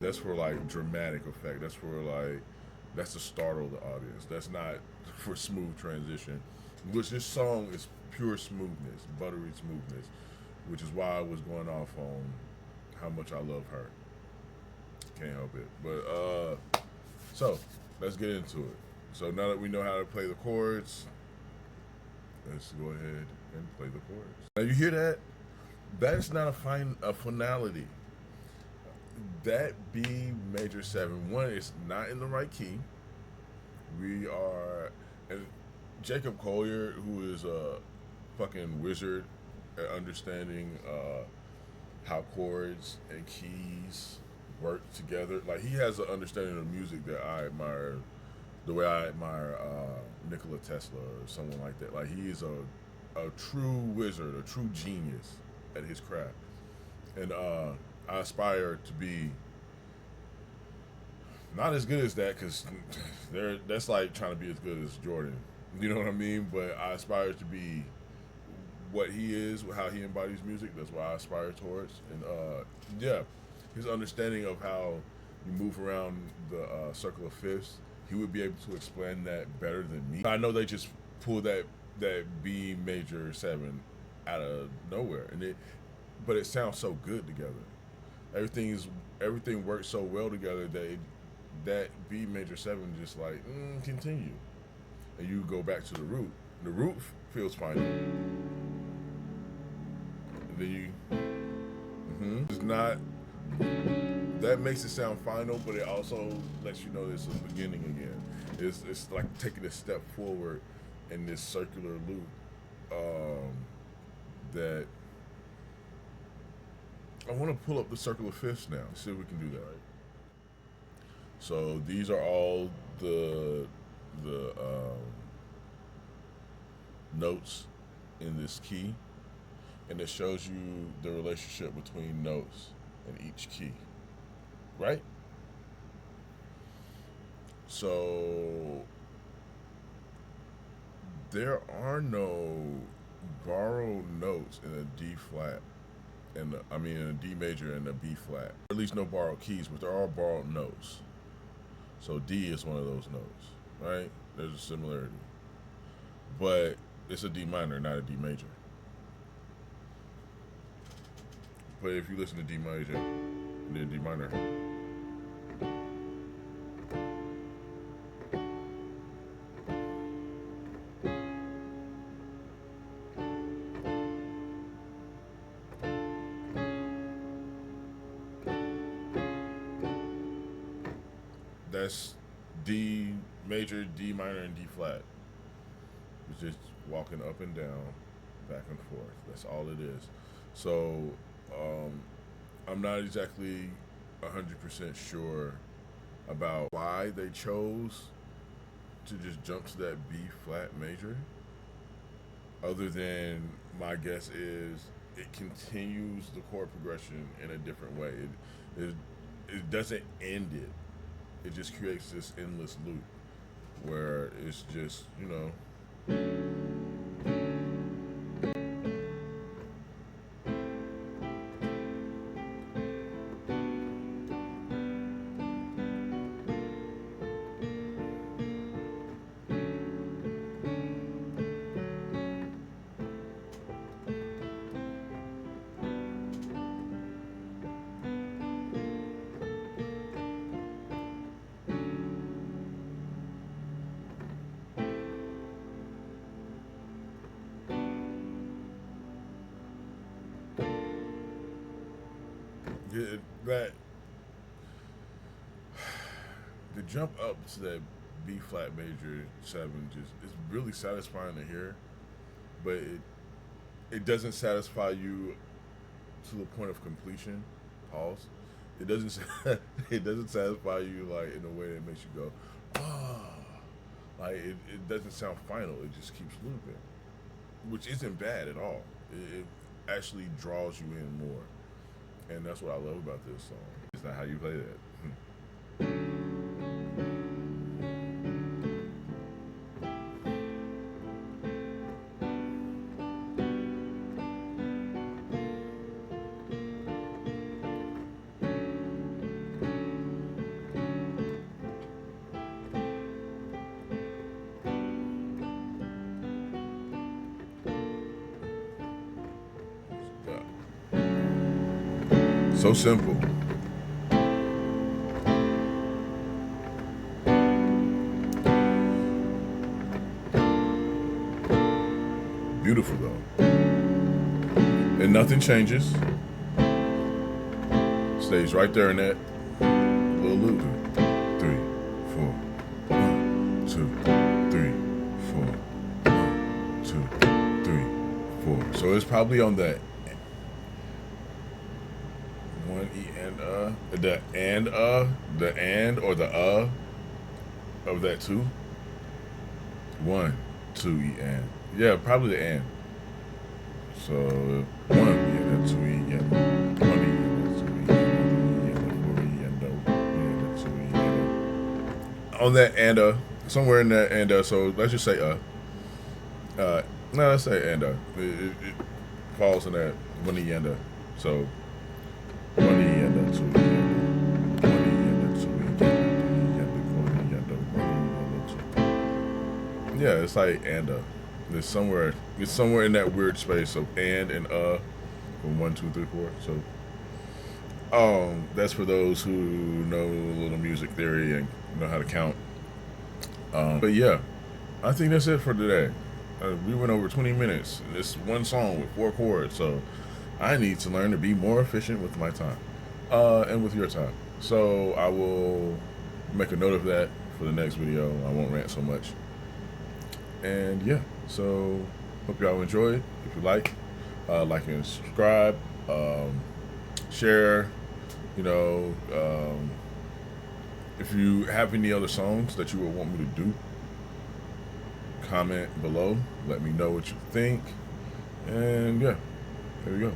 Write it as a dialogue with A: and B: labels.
A: That's for like dramatic effect. That's for like that's to startle the audience. That's not for smooth transition. Which this song is pure smoothness, buttery smoothness, which is why I was going off on how much I love her. Can't help it. But so let's get into it. So now that we know how to play the chords, let's go ahead and play the chords. Now you hear that? That's not a finality. That B major 7, one, is not in the right key. We are, and Jacob Collier, who is a fucking wizard at understanding how chords and keys work together. Like he has an understanding of music that I admire, the way I admire Nikola Tesla or someone like that. Like he is a true wizard, a true genius at his craft, and I aspire to be not as good as that because that's like trying to be as good as Jordan. You know what I mean? But I aspire to be what he is, how he embodies music. That's what I aspire towards. And yeah, his understanding of how you move around the circle of fifths, he would be able to explain that better than me. I know they just pulled that B major 7 out of nowhere, but it sounds so good together. Everything works so well together that B major 7 just like continue, and you go back to the root. The root feels final. And then it's not. That makes it sound final, but it also lets you know there's a beginning again. It's like taking a step forward in this circular loop that I want to pull up the circle of fifths now. See if we can do that. So these are all the notes in this key, and it shows you the relationship between notes in each key, right? So there are no borrowed notes in a D flat, in a D major and a B flat. Or at least no borrowed keys, but there are borrowed notes. So D is one of those notes, right? There's a similarity, but it's a D minor, not a D major. But if you listen to D major and then D minor, that's D major, D minor, and D flat. It's just walking up and down, back and forth. That's all it is. So I'm not exactly 100% sure about why they chose to just jump to that B flat major. Other than my guess is it continues the chord progression in a different way. It doesn't end it. It just creates this endless loop where it's just, that the jump up to that B flat major 7 just is really satisfying to hear, but it doesn't satisfy you to the point of completion. Pause. It doesn't it doesn't satisfy you like in a way that makes you go, like it doesn't sound final. It just keeps looping, which isn't bad at all. It actually draws you in more. And that's what I love about this song. It's not how you play that. So simple. Beautiful though. And nothing changes. Stays right there in that little loop. 3, 4. 1, 2, 3, 4. 1, 2, 3, 4. So it's probably on that one E and the and or the of that 2. 1, 2 E and. Yeah, probably the and. So 1 E and 2 E and 1 E and 2 E and 4 E and 2 E and on that and somewhere in that and so let's just say no, let's say and it falls in that 1 E and so 1 E and 2 E and 1 E and 2 E and 4 E and 2. Yeah, it's like and it's somewhere in that weird space of and from 1, 2, 3, 4. So that's for those who know a little music theory and know how to count. But yeah, I think that's it for today. We went over 20 minutes. It's one song with 4 chords, so I need to learn to be more efficient with my time and with your time. So I will make a note of that for the next video. I won't rant so much. And yeah, so hope y'all enjoyed. If you like and subscribe, share. You know, if you have any other songs that you would want me to do, comment below. Let me know what you think. And yeah, there we go.